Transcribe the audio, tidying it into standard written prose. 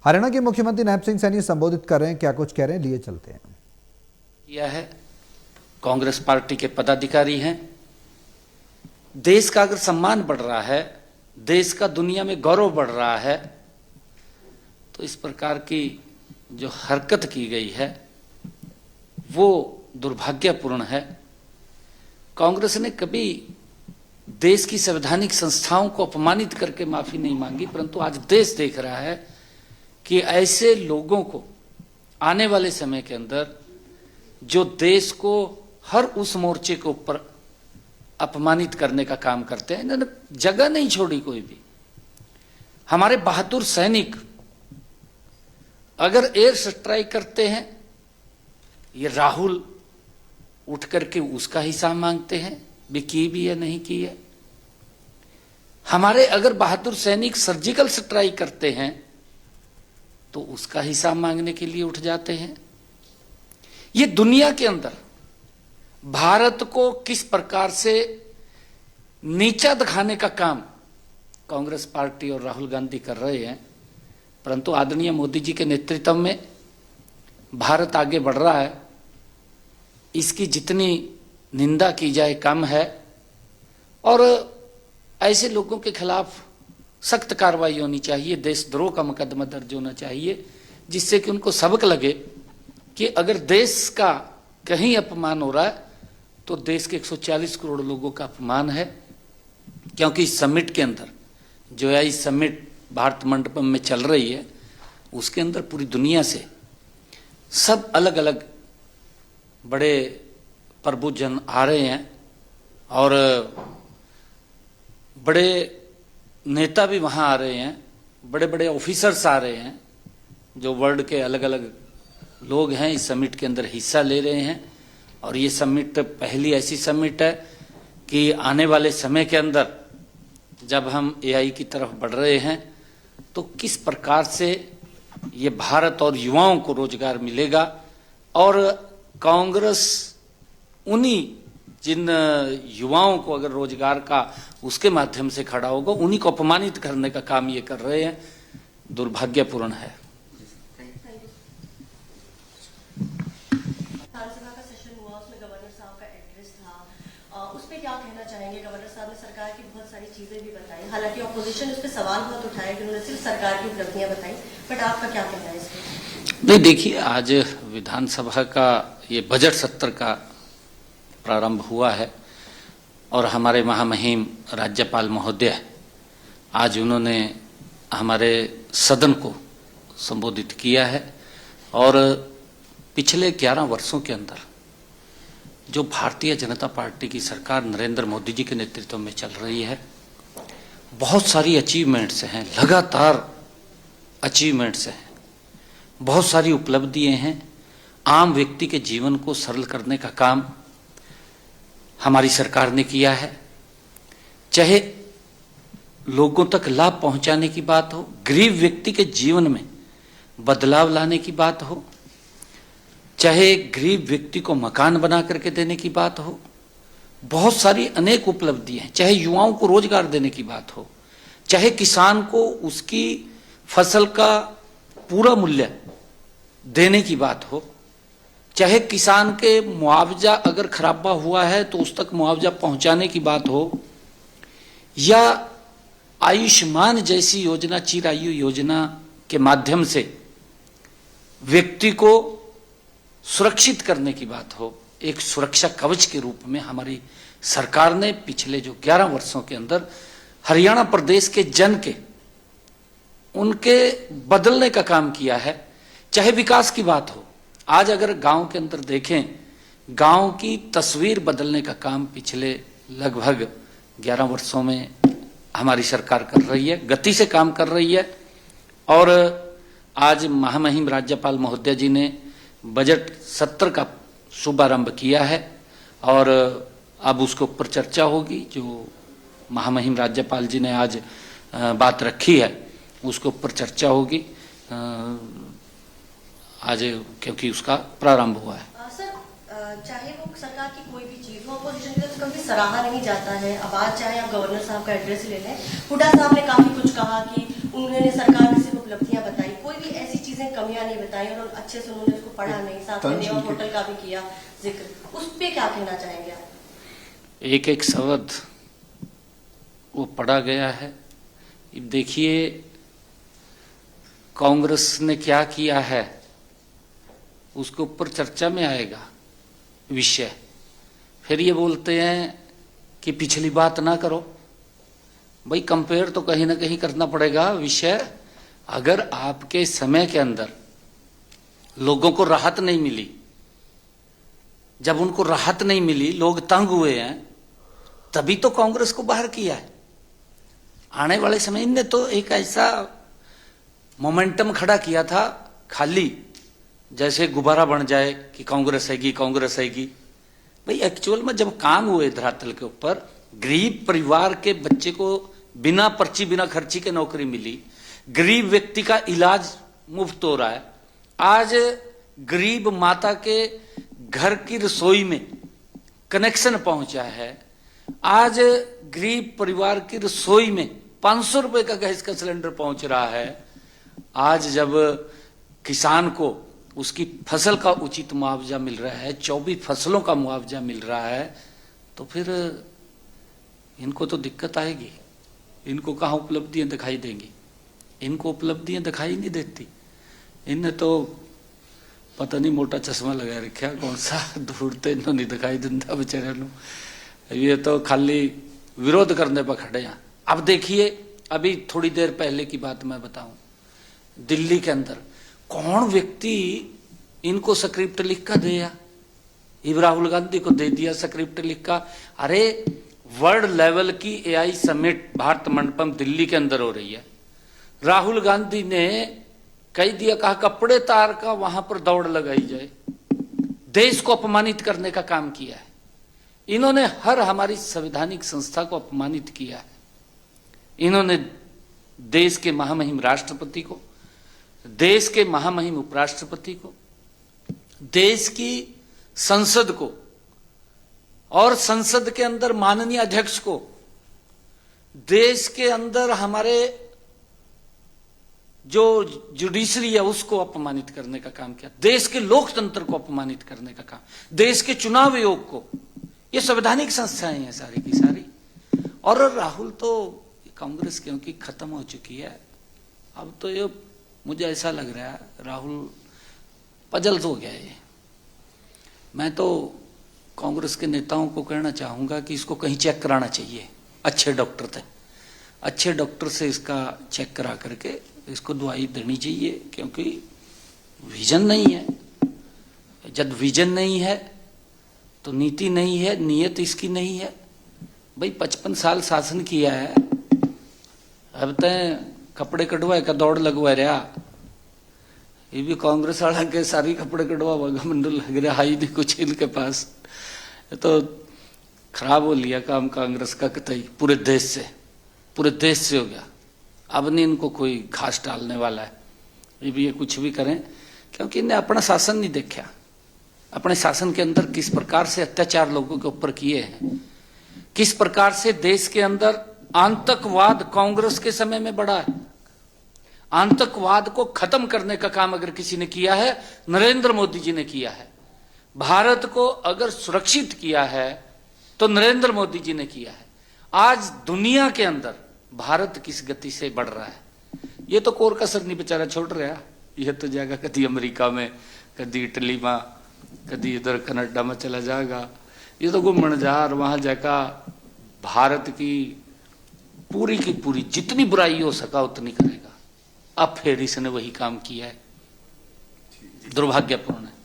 हरियाणा के मुख्यमंत्री नायब सिंह सैनी संबोधित कर रहे हैं, क्या कुछ कह रहे हैं, लिए चलते हैं। यह है कांग्रेस पार्टी के पदाधिकारी हैं। देश का अगर सम्मान बढ़ रहा है, देश का दुनिया में गौरव बढ़ रहा है, तो इस प्रकार की जो हरकत की गई है वो दुर्भाग्यपूर्ण है। कांग्रेस ने कभी देश की संवैधानिक संस्थाओं को अपमानित करके माफी नहीं मांगी, परंतु आज देश देख रहा है कि ऐसे लोगों को आने वाले समय के अंदर जो देश को हर उस मोर्चे के ऊपर अपमानित करने का काम करते हैं, इन्होंने जगह नहीं छोड़ी कोई भी। हमारे बहादुर सैनिक अगर एयर स्ट्राइक करते हैं, ये राहुल उठ करके उसका हिसाब मांगते हैं भी की भी है नहीं की है। हमारे अगर बहादुर सैनिक सर्जिकल स्ट्राइक करते हैं तो उसका हिसाब मांगने के लिए उठ जाते हैं। ये दुनिया के अंदर भारत को किस प्रकार से नीचा दिखाने का काम कांग्रेस पार्टी और राहुल गांधी कर रहे हैं, परंतु आदरणीय मोदी जी के नेतृत्व में भारत आगे बढ़ रहा है। इसकी जितनी निंदा की जाए कम है और ऐसे लोगों के खिलाफ सख्त कार्रवाई होनी चाहिए। देशद्रोह का मुकदमा दर्ज होना चाहिए, जिससे कि उनको सबक लगे कि अगर देश का कहीं अपमान हो रहा है तो देश के 140 करोड़ लोगों का अपमान है। क्योंकि इस समिट के अंदर जो है, इस समिट भारत मंडपम में चल रही है, उसके अंदर पूरी दुनिया से सब अलग अलग बड़े प्रभुजन आ रहे हैं और बड़े नेता भी वहां आ रहे हैं, बड़े बड़े ऑफिसर्स आ रहे हैं, जो वर्ल्ड के अलग अलग लोग हैं इस समिट के अंदर हिस्सा ले रहे हैं। और ये समिट पहली ऐसी समिट है कि आने वाले समय के अंदर जब हम एआई की तरफ बढ़ रहे हैं तो किस प्रकार से ये भारत और युवाओं को रोजगार मिलेगा। और कांग्रेस उन्हीं जिन युवाओं को अगर रोजगार का उसके माध्यम से खड़ा होगा, उन्हीं को अपमानित करने का काम ये कर रहे हैं, दुर्भाग्यपूर्ण है। उसमें क्या कहना चाहेंगे? गवर्नर साहब ने सरकार की बहुत सारी चीजें भी बताई, हालांकि ऑपोजिशन उस पर सवाल बहुत उठाए कि उन्होंने सिर्फ सरकार की उपलब्धियां बताई, बट आपका क्या कहना है इसमें? नहीं, देखिए, आज विधानसभा का ये बजट सत्र का प्रारंभ हुआ है और हमारे महामहिम राज्यपाल महोदय आज उन्होंने हमारे सदन को संबोधित किया है। और पिछले 11 वर्षों के अंदर जो भारतीय जनता पार्टी की सरकार नरेंद्र मोदी जी के नेतृत्व में चल रही है, बहुत सारी अचीवमेंट्स हैं, लगातार अचीवमेंट्स हैं, बहुत सारी उपलब्धियां हैं। आम व्यक्ति के जीवन को सरल करने का काम हमारी सरकार ने किया है। चाहे लोगों तक लाभ पहुंचाने की बात हो, गरीब व्यक्ति के जीवन में बदलाव लाने की बात हो, चाहे गरीब व्यक्ति को मकान बना करके देने की बात हो, बहुत सारी अनेक उपलब्धियां हैं। चाहे युवाओं को रोजगार देने की बात हो, चाहे किसान को उसकी फसल का पूरा मूल्य देने की बात हो, चाहे किसान के मुआवजा अगर खराबा हुआ है तो उस तक मुआवजा पहुंचाने की बात हो, या आयुष्मान जैसी योजना, चिरायु योजना के माध्यम से व्यक्ति को सुरक्षित करने की बात हो, एक सुरक्षा कवच के रूप में हमारी सरकार ने पिछले जो 11 वर्षों के अंदर हरियाणा प्रदेश के जन के उनके बदलने का काम किया है। चाहे विकास की बात हो, आज अगर गांव के अंदर देखें, गांव की तस्वीर बदलने का काम पिछले लगभग 11 वर्षों में हमारी सरकार कर रही है, गति से काम कर रही है। और आज महामहिम राज्यपाल महोदय जी ने बजट सत्र का शुभारंभ किया है और अब उसके ऊपर चर्चा होगी। जो महामहिम राज्यपाल जी ने आज बात रखी है उसके ऊपर चर्चा होगी आज, क्योंकि उसका प्रारंभ हुआ है। सर, चाहे वो सरकार की कोई भी चीज हो, अपोजिशन की तरफ से कभी सराहा नहीं जाता है। अब आज चाहे आप गवर्नर साहब का एड्रेस ले लें, हुड्डा साहब ने काफी कुछ कहा कि उन्होंने सरकार की सिर्फ उपलब्धियां बताई, कोई भी चीजें कमियां नहीं बताई और अच्छे से उन्होंने उसको पढ़ा नहीं, साथ में नेवा होटल का भी किया जिक्र, उस पे क्या कहना चाहेंगे आप? एक एक शब्द वो पढ़ा गया है। देखिए कांग्रेस ने क्या किया है उसके ऊपर चर्चा में आएगा विषय। फिर ये बोलते हैं कि पिछली बात ना करो। भाई कंपेयर तो कहीं ना कहीं करना पड़ेगा विषय। अगर आपके समय के अंदर लोगों को राहत नहीं मिली, जब उनको राहत नहीं मिली, लोग तंग हुए हैं, तभी तो कांग्रेस को बाहर किया है। आने वाले समय ने तो एक ऐसा मोमेंटम खड़ा किया था, खाली जैसे गुब्बारा बन जाए कि कांग्रेस आएगी कांग्रेस आएगी। भाई एक्चुअल में जब काम हुए धरातल के ऊपर, गरीब परिवार के बच्चे को बिना पर्ची बिना खर्ची के नौकरी मिली, गरीब व्यक्ति का इलाज मुफ्त हो रहा है, आज गरीब माता के घर की रसोई में कनेक्शन पहुंचा है, आज गरीब परिवार की रसोई में 500 रुपए का गैस का सिलेंडर पहुंच रहा है, आज जब किसान को उसकी फसल का उचित मुआवजा मिल रहा है, 24 फसलों का मुआवजा मिल रहा है, तो फिर इनको तो दिक्कत आएगी। इनको कहाँ उपलब्धियां दिखाई देंगी? इनको उपलब्धियां दिखाई नहीं देती। इनने तो पता नहीं मोटा चश्मा लगा रखा, कौन सा दूर तो इन्हों नहीं दिखाई देता बेचारे नू। ये तो खाली विरोध करने पर खड़े हैं। अब देखिए, अभी थोड़ी देर पहले की बात मैं बताऊं, दिल्ली के अंदर कौन व्यक्ति इनको स्क्रिप्ट लिख कर दिया? राहुल गांधी को दे दिया स्क्रिप्ट लिख का। अरे वर्ल्ड लेवल की एआई समिट भारत मंडपम दिल्ली के अंदर हो रही है, राहुल गांधी ने कह दिया, कहा कपड़े तार का वहां पर दौड़ लगाई जाए। देश को अपमानित करने का काम किया है इन्होंने। हर हमारी संवैधानिक संस्था को अपमानित किया है इन्होंने। देश के महामहिम राष्ट्रपति को, देश के महामहिम उपराष्ट्रपति को, देश की संसद को और संसद के अंदर माननीय अध्यक्ष को, देश के अंदर हमारे जो जुडिशरी है उसको अपमानित करने का काम किया, देश के लोकतंत्र को अपमानित करने का काम, देश के चुनाव आयोग को। ये संवैधानिक संस्थाएं हैं सारी की सारी। और राहुल तो कांग्रेस क्योंकि खत्म हो चुकी है, अब तो ये मुझे ऐसा लग रहा है राहुल पजल हो गया है। मैं तो कांग्रेस के नेताओं को कहना चाहूंगा कि इसको कहीं चेक कराना चाहिए, अच्छे डॉक्टर थे, अच्छे डॉक्टर से इसका चेक करा करके इसको दवाई देनी चाहिए, क्योंकि विजन नहीं है। जब विजन नहीं है तो नीति नहीं है, नीयत इसकी नहीं है। भाई 55 साल शासन किया है, अब तय कपड़े कटवाए का दौड़ लगवा रहा। ये भी कांग्रेस वाला के सारी कपड़े कटवा मंडल लग रहा ही नहीं कुछ इनके पास। तो खराब हो लिया काम कांग्रेस का कतई, पूरे देश से हो गया। अब नहीं इनको कोई घास डालने वाला है। ये भी ये कुछ भी करें, क्योंकि इन्हें अपना शासन नहीं देखा। अपने शासन के अंदर किस प्रकार से अत्याचार लोगों के ऊपर किए हैं, किस प्रकार से देश के अंदर आतंकवाद कांग्रेस के समय में बढ़ा है। आतंकवाद को खत्म करने का काम अगर किसी ने किया है, नरेंद्र मोदी जी ने किया है। भारत को अगर सुरक्षित किया है तो नरेंद्र मोदी जी ने किया है। आज दुनिया के अंदर भारत किस गति से बढ़ रहा है, ये तो कोर कसर नहीं बेचारा छोड़ रहा। ये तो जाएगा कभी अमेरिका में, कभी इटली में, कभी इधर कनाडा में चला जाएगा। ये तो घूमने जा और वहां जाकर भारत की पूरी जितनी बुराई हो सका उतनी करेगा। अब फिर इसने वही काम किया है, दुर्भाग्यपूर्ण है।